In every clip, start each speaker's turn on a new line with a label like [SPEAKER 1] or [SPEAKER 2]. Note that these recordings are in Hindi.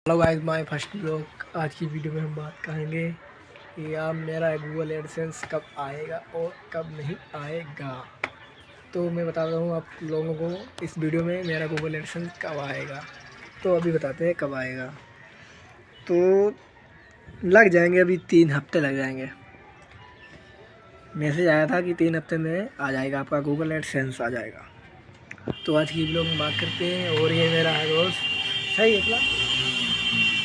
[SPEAKER 1] Hello guys, my first blog. आज की वीडियो में हम बात करेंगे कि आप मेरा गूगल एडसेंस कब आएगा और कब नहीं आएगा। तो मैं बता रहा हूँ आप लोगों को इस वीडियो में मेरा गूगल एडसेंस कब आएगा। तो अभी बताते हैं कब आएगा। तो लग जाएंगे, अभी 3 हफ्ते लग जाएंगे। मैसेज आया था कि 3 हफ्ते में आ जाएगा, आपका गूगल एडसेंस आ जाएगा। तो आज की वीडियो में बात करते हैं। और ये मेरा है दोस्त, सही है, इतना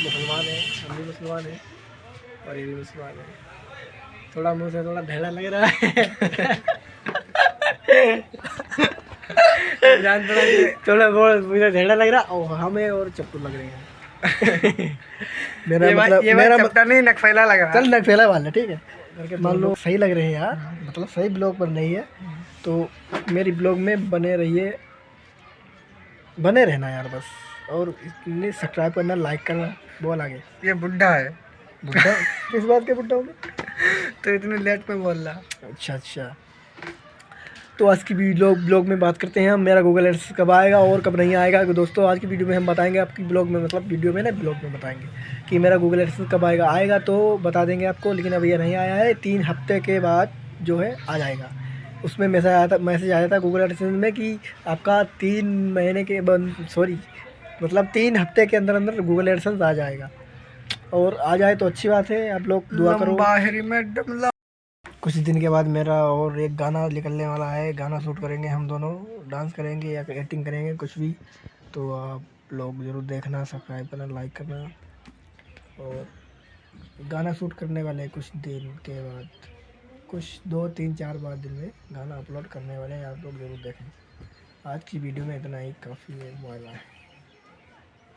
[SPEAKER 1] मुसलमान है, हम भी मुसलमान हैं और ये भी मुसलमान है। थोड़ा मुँह से थोड़ा ढेला लग रहा है जान पड़ा कि थोड़ा बहुत मुझे ढेला लग रहा है और हमें और चप्पू लग रहे हैं मेरा मतलब मेरा नहीं नकफैला लग रहा है। चल नकफैला वाला ठीक है, मान लो सही लग रहे हैं यार, मतलब सही ब्लॉग बन रही है। तो मेरी ब्लॉग में बने रहिए, बने रहना यार बस। और इतनी सब्सक्राइब करना, लाइक करना। बोल आगे। ये बुड्ढा है। बुड्ढा किस बात के बुड्ढा होगा तो इतने लेट में बोल रहा। अच्छा। तो आज की ब्लॉग में बात करते हैं हम, मेरा गूगल एड्स कब आएगा और कब नहीं आएगा। दोस्तों आज की वीडियो में हम बताएंगे आपकी ब्लॉग में, मतलब वीडियो में ना, ब्लॉग में बताएंगे कि मेरा गूगल एड्स कब आएगा तो बता देंगे आपको। लेकिन अभी ये नहीं आया है, 3 हफ्ते के बाद जो है आ जाएगा। उसमें मैसेज आया था गूगल एडसेंस में कि आपका 3 महीने के मतलब 3 हफ्ते के अंदर अंदर गूगल एडसेंस आ जाएगा। और आ जाए तो अच्छी बात है, आप लोग दुआ करो। कुछ दिन के बाद मेरा और एक गाना निकलने वाला है, गाना शूट करेंगे हम दोनों, डांस करेंगे या एक्टिंग करेंगे, कुछ भी। तो आप लोग ज़रूर देखना, सब्सक्राइब करना, लाइक करना। और गाना शूट करने वाले हैं कुछ दिन के बाद, कुछ 2-3-4 बाद दिन में गाना अपलोड करने वाले हैं, आप लोग ज़रूर देखें। आज की वीडियो में इतना ही काफ़ी है। Bye bye.